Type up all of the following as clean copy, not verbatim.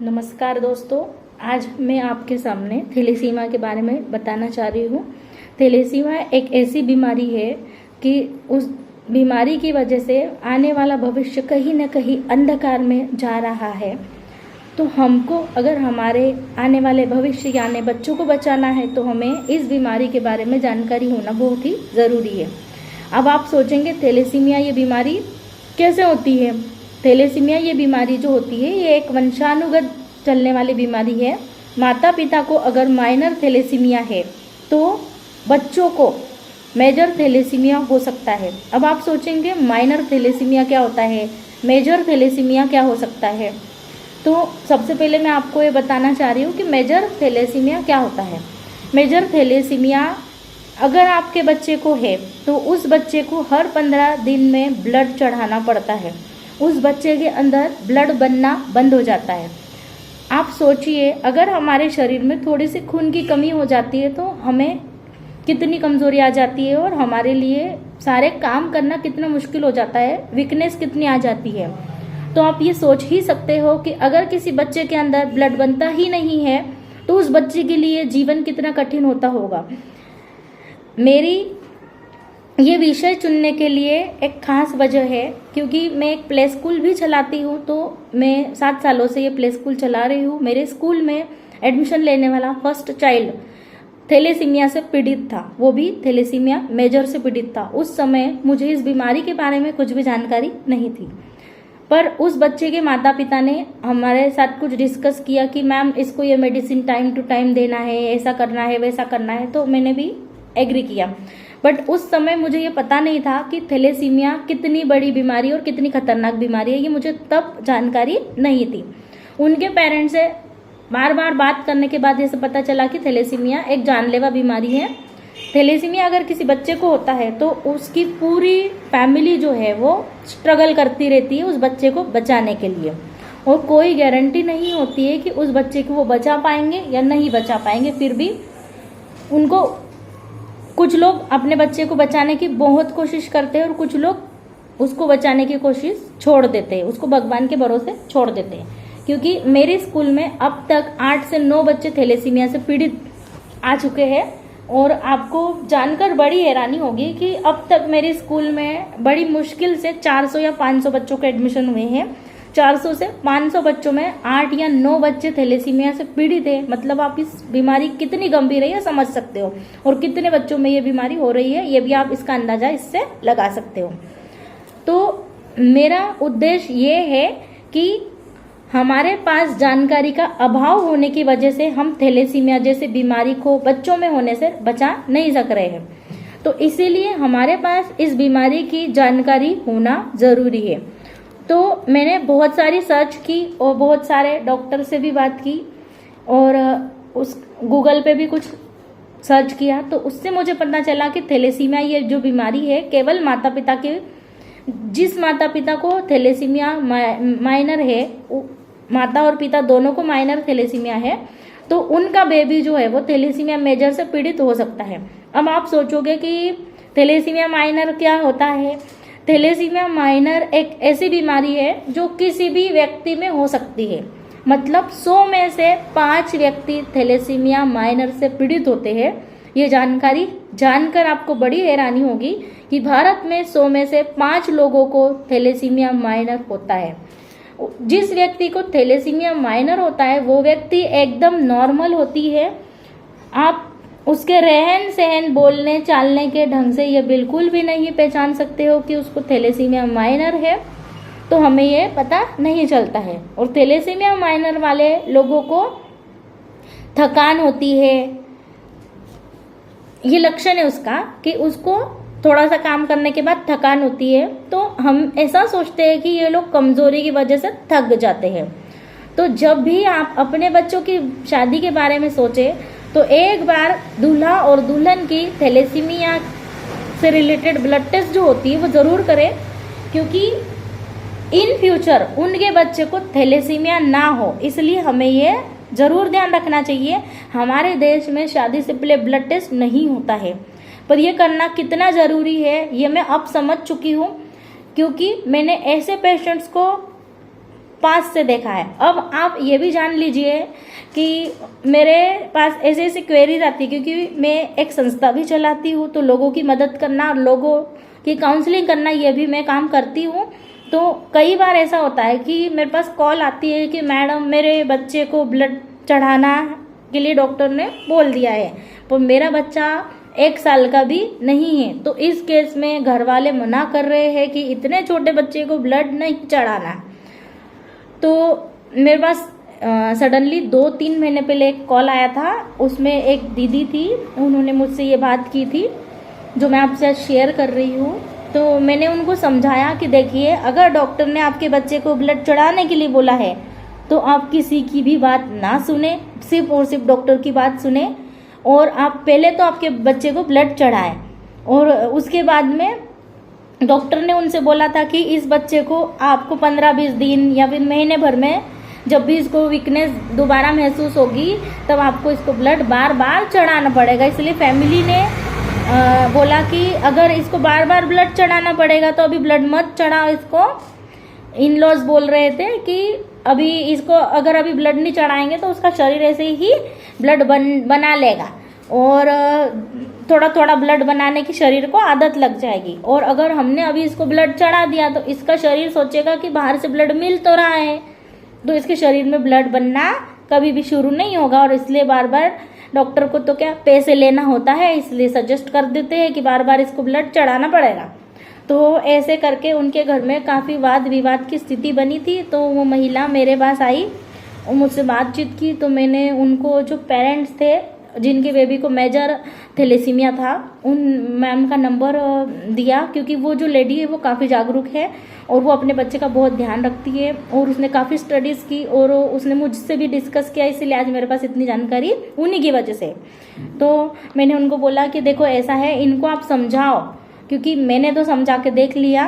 नमस्कार दोस्तों, आज मैं आपके सामने थैलेसीमिया के बारे में बताना चाह रही हूँ। थैलेसीमिया एक ऐसी बीमारी है कि उस बीमारी की वजह से आने वाला भविष्य कहीं न कहीं अंधकार में जा रहा है। तो हमको अगर हमारे आने वाले भविष्य यानी बच्चों को बचाना है तो हमें इस बीमारी के बारे में जानकारी होना बहुत ही ज़रूरी है। अब आप सोचेंगे थैलेसीमिया ये बीमारी कैसे होती है। थैलेसीमिया ये बीमारी जो होती है ये एक वंशानुगत चलने वाली बीमारी है। माता पिता को अगर माइनर थैलेसीमिया है तो बच्चों को मेजर थैलेसीमिया हो सकता है। अब आप सोचेंगे माइनर थैलेसीमिया क्या होता है, मेजर थैलेसीमिया क्या हो सकता है। तो सबसे पहले मैं आपको ये बताना चाह रही हूँ कि मेजर थैलेसीमिया क्या होता है। मेजर थैलेसीमिया अगर आपके बच्चे को है तो उस बच्चे को हर 15 दिन में ब्लड चढ़ाना पड़ता है। उस बच्चे के अंदर ब्लड बनना बंद हो जाता है। आप सोचिए अगर हमारे शरीर में थोड़ी सी खून की कमी हो जाती है तो हमें कितनी कमज़ोरी आ जाती है और हमारे लिए सारे काम करना कितना मुश्किल हो जाता है, वीकनेस कितनी आ जाती है। तो आप ये सोच ही सकते हो कि अगर किसी बच्चे के अंदर ब्लड बनता ही नहीं है तो उस बच्चे के लिए जीवन कितना कठिन होता होगा। मेरी ये विषय चुनने के लिए एक खास वजह है क्योंकि मैं एक प्ले स्कूल भी चलाती हूँ। तो मैं 7 सालों से ये प्ले स्कूल चला रही हूँ। मेरे स्कूल में एडमिशन लेने वाला फर्स्ट चाइल्ड थैलेसीमिया से पीड़ित था, वो भी थैलेसीमिया मेजर से पीड़ित था। उस समय मुझे इस बीमारी के बारे में कुछ भी जानकारी नहीं थी, पर उस बच्चे के माता पिता ने हमारे साथ कुछ डिस्कस किया कि मैम इसको ये मेडिसिन टाइम टू टाइम देना है, ऐसा करना है, वैसा करना है। तो मैंने भी एग्री किया। बट उस समय मुझे ये पता नहीं था कि थैलेसीमिया कितनी बड़ी बीमारी और कितनी खतरनाक बीमारी है, ये मुझे तब जानकारी नहीं थी। उनके पेरेंट्स से बार बार बात करने के बाद ये सब पता चला कि थैलेसीमिया एक जानलेवा बीमारी है। थैलेसीमिया अगर किसी बच्चे को होता है तो उसकी पूरी फैमिली जो है वो स्ट्रगल करती रहती है उस बच्चे को बचाने के लिए, और कोई गारंटी नहीं होती है कि उस बच्चे को वो बचा पाएंगे या नहीं बचा पाएंगे। फिर भी उनको कुछ लोग अपने बच्चे को बचाने की बहुत कोशिश करते हैं और कुछ लोग उसको बचाने की कोशिश छोड़ देते हैं, उसको भगवान के भरोसे छोड़ देते हैं। क्योंकि मेरे स्कूल में अब तक 8 से 9 बच्चे थैलेसीमिया से पीड़ित आ चुके हैं, और आपको जानकर बड़ी हैरानी होगी कि अब तक मेरे स्कूल में बड़ी मुश्किल से 400 या 500 बच्चों के एडमिशन हुए हैं। 400 से 500 बच्चों में 8 या 9 बच्चे थैलेसीमिया से पीड़ित है। मतलब आप इस बीमारी कितनी गंभीर है ये समझ सकते हो, और कितने बच्चों में ये बीमारी हो रही है ये भी आप इसका अंदाजा इससे लगा सकते हो। तो मेरा उद्देश्य ये है कि हमारे पास जानकारी का अभाव होने की वजह से हम थैलेसीमिया जैसी बीमारी को बच्चों में होने से बचा नहीं सक रहे हैं। तो इसीलिए हमारे पास इस बीमारी की जानकारी होना ज़रूरी है। तो मैंने बहुत सारी सर्च की और बहुत सारे डॉक्टर से भी बात की और उस गूगल पे भी कुछ सर्च किया। तो उससे मुझे पता चला कि थैलेसीमिया ये जो बीमारी है केवल माता पिता के, जिस माता पिता को थैलेसीमिया माइनर है, माता और पिता दोनों को माइनर थैलेसीमिया है, तो उनका बेबी जो है वो थैलेसीमिया मेजर से पीड़ित हो सकता है। अब आप सोचोगे कि थैलेसीमिया माइनर क्या होता है। थैलेसीमिया माइनर एक ऐसी बीमारी है जो किसी भी व्यक्ति में हो सकती है। मतलब 100 में से 5 व्यक्ति थैलेसीमिया माइनर से पीड़ित होते हैं। ये जानकारी जानकर आपको बड़ी हैरानी होगी कि भारत में 100 में से 5 लोगों को थैलेसीमिया माइनर होता है। जिस व्यक्ति को थैलेसीमिया माइनर होता है वो व्यक्ति एकदम नॉर्मल होती है। आप उसके रहन सहन, बोलने चालने के ढंग से ये बिल्कुल भी नहीं पहचान सकते हो कि उसको थैलेसीमिया माइनर है। तो हमें ये पता नहीं चलता है। और थैलेसीमिया माइनर वाले लोगों को थकान होती है, ये लक्षण है उसका कि उसको थोड़ा सा काम करने के बाद थकान होती है। तो हम ऐसा सोचते हैं कि ये लोग कमज़ोरी की वजह से थक जाते हैं। तो जब भी आप अपने बच्चों की शादी के बारे में सोचें तो एक बार दूल्हा और दुल्हन की थैलेसीमिया से रिलेटेड ब्लड टेस्ट जो होती है वो ज़रूर करें, क्योंकि इन फ्यूचर उनके बच्चे को थैलेसीमिया ना हो, इसलिए हमें ये ज़रूर ध्यान रखना चाहिए। हमारे देश में शादी से पहले ब्लड टेस्ट नहीं होता है, पर यह करना कितना ज़रूरी है ये मैं अब समझ चुकी हूँ, क्योंकि मैंने ऐसे पेशेंट्स को पास से देखा है। अब आप ये भी जान लीजिए कि मेरे पास ऐसे ऐसे क्वेरीज आती है, क्योंकि मैं एक संस्था भी चलाती हूँ, तो लोगों की मदद करना और लोगों की काउंसलिंग करना ये भी मैं काम करती हूँ। तो कई बार ऐसा होता है कि मेरे पास कॉल आती है कि मैडम मेरे बच्चे को ब्लड चढ़ाना के लिए डॉक्टर ने बोल दिया है, पर मेरा बच्चा 1 साल का भी नहीं है। तो इस केस में घर वाले मना कर रहे हैं कि इतने छोटे बच्चे को ब्लड नहीं चढ़ाना। तो मेरे पास सडनली 2-3 महीने पहले एक कॉल आया था, उसमें एक दीदी थी, उन्होंने मुझसे ये बात की थी जो मैं आपसे आज शेयर कर रही हूँ। तो मैंने उनको समझाया कि देखिए, अगर डॉक्टर ने आपके बच्चे को ब्लड चढ़ाने के लिए बोला है तो आप किसी की भी बात ना सुने, सिर्फ और सिर्फ डॉक्टर की बात सुने, और आप पहले तो आपके बच्चे को ब्लड चढ़ाएं। और उसके बाद में डॉक्टर ने उनसे बोला था कि इस बच्चे को आपको 15-20 दिन या फिर महीने भर में जब भी इसको वीकनेस दोबारा महसूस होगी तब आपको इसको ब्लड बार बार चढ़ाना पड़ेगा। इसलिए फैमिली ने बोला कि अगर इसको बार बार ब्लड चढ़ाना पड़ेगा तो अभी ब्लड मत चढ़ाओ इसको। इन लॉज बोल रहे थे कि अभी इसको अगर अभी ब्लड नहीं चढ़ाएंगे तो उसका शरीर ऐसे ही ब्लड बना लेगा, और थोड़ा थोड़ा ब्लड बनाने की शरीर को आदत लग जाएगी। और अगर हमने अभी इसको ब्लड चढ़ा दिया तो इसका शरीर सोचेगा कि बाहर से ब्लड मिल तो रहा है, तो इसके शरीर में ब्लड बनना कभी भी शुरू नहीं होगा। और इसलिए बार बार डॉक्टर को तो क्या पैसे लेना होता है, इसलिए सजेस्ट कर देते हैं कि बार बार इसको ब्लड चढ़ाना पड़ेगा। तो ऐसे करके उनके घर में काफ़ी वाद विवाद की स्थिति बनी थी। तो वो महिला मेरे पास आई और मुझसे बातचीत की। तो मैंने उनको, जो पेरेंट्स थे जिनके बेबी को मेजर थैलेसीमिया था, उन मैम का नंबर दिया, क्योंकि वो जो लेडी है वो काफ़ी जागरूक है और वो अपने बच्चे का बहुत ध्यान रखती है और उसने काफ़ी स्टडीज़ की और उसने मुझसे भी डिस्कस किया, इसीलिए आज मेरे पास इतनी जानकारी उन्हीं की वजह से। तो मैंने उनको बोला कि देखो ऐसा है, इनको आप समझाओ, क्योंकि मैंने तो समझा के देख लिया,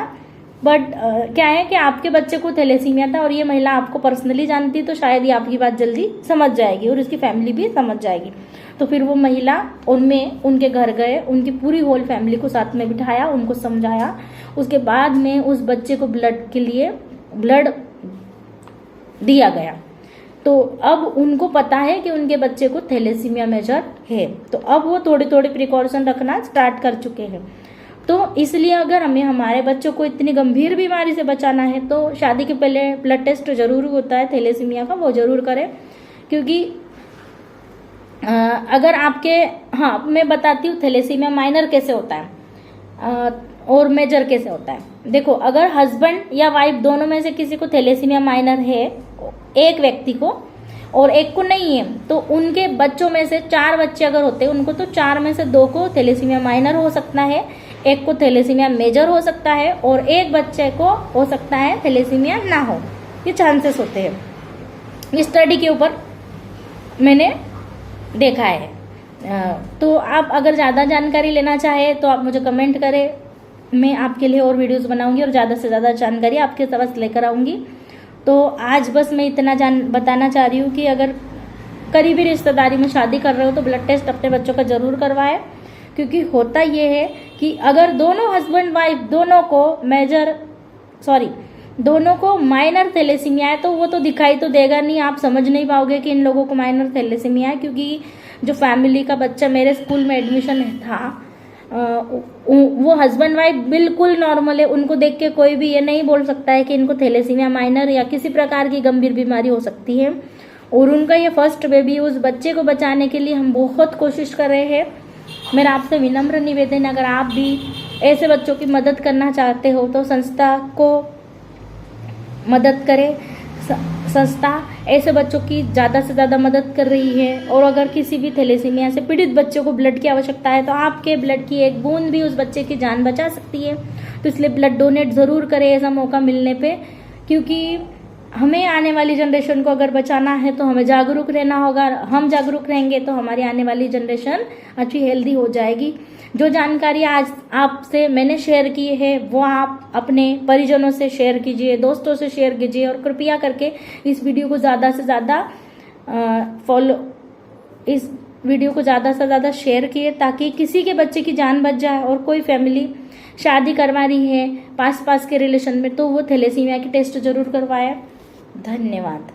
बट क्या है कि आपके बच्चे को थैलेसीमिया था और ये महिला आपको पर्सनली जानती, तो शायद ये आपकी बात जल्दी समझ जाएगी और इसकी फैमिली भी समझ जाएगी। तो फिर वो महिला उनके घर गए, उनकी पूरी होल फैमिली को साथ में बिठाया, उनको समझाया। उसके बाद में उस बच्चे को ब्लड के लिए ब्लड दिया गया। तो अब उनको पता है कि उनके बच्चे को थैलेसीमिया मेजर है, तो अब वो थोड़ी थोड़ी प्रिकॉशन रखना स्टार्ट कर चुके हैं। तो इसलिए अगर हमें हमारे बच्चों को इतनी गंभीर बीमारी से बचाना है तो शादी के पहले ब्लड टेस्ट जरूर होता है थैलेसीमिया का, वो जरूर करें। क्योंकि अगर आपके, हाँ मैं बताती हूँ थैलेसीमिया माइनर कैसे होता है और मेजर कैसे होता है। देखो, अगर हस्बैंड या वाइफ दोनों में से किसी को थैलेसीमिया माइनर है, एक व्यक्ति को, और एक को नहीं है, तो उनके बच्चों में से 4 बच्चे अगर होते हैं उनको, तो 4 में से 2 को थैलेसीमिया माइनर हो सकता है, एक को थैलेसीमिया मेजर हो सकता है और एक बच्चे को हो सकता है थैलेसीमिया ना हो। ये चांसेस होते हैं, स्टडी के ऊपर मैंने देखा है। तो आप अगर ज़्यादा जानकारी लेना चाहें तो आप मुझे कमेंट करें, मैं आपके लिए और वीडियोस बनाऊंगी और ज़्यादा से ज़्यादा जानकारी आपके पास लेकर आऊँगी। तो आज बस मैं इतना बताना चाह रही हूँ कि अगर करीबी रिश्तेदारी में शादी कर रहे हो तो ब्लड टेस्ट अपने बच्चों का ज़रूर करवाएं। क्योंकि होता ये है कि अगर दोनों हस्बैंड वाइफ दोनों को माइनर थैलेसीमिया है तो वो तो दिखाई तो देगा नहीं, आप समझ नहीं पाओगे कि इन लोगों को माइनर थैलेसीमिया है। क्योंकि जो फैमिली का बच्चा मेरे स्कूल में एडमिशन था, वो हस्बैंड वाइफ बिल्कुल नॉर्मल है, उनको देख के कोई भी ये नहीं बोल सकता है कि इनको थैलेसीमिया माइनर या किसी प्रकार की गंभीर बीमारी हो सकती है। और उनका ये फर्स्ट बेबी, उस बच्चे को बचाने के लिए हम बहुत कोशिश कर रहे हैं। मेरा आपसे विनम्र निवेदन है, अगर आप भी ऐसे बच्चों की मदद करना चाहते हो तो संस्था को मदद करें। संस्था ऐसे बच्चों की ज़्यादा से ज़्यादा मदद कर रही है। और अगर किसी भी थैलेसीमिया से पीड़ित बच्चों को ब्लड की आवश्यकता है तो आपके ब्लड की एक बूंद भी उस बच्चे की जान बचा सकती है। तो इसलिए ब्लड डोनेट ज़रूर करें ऐसा मौका मिलने पे, क्योंकि हमें आने वाली जनरेशन को अगर बचाना है तो हमें जागरूक रहना होगा। हम जागरूक रहेंगे तो हमारी आने वाली जनरेशन अच्छी हेल्दी हो जाएगी। जो जानकारी आज आपसे मैंने शेयर की है वो आप अपने परिजनों से शेयर कीजिए, दोस्तों से शेयर कीजिए और कृपया करके इस वीडियो को ज़्यादा से ज़्यादा शेयर किए ताकि किसी के बच्चे की जान बच जाए। और कोई फैमिली शादी करवा रही है पास के रिलेशन में तो वो थैलेसीमिया की टेस्ट जरूर करवाए। धन्यवाद।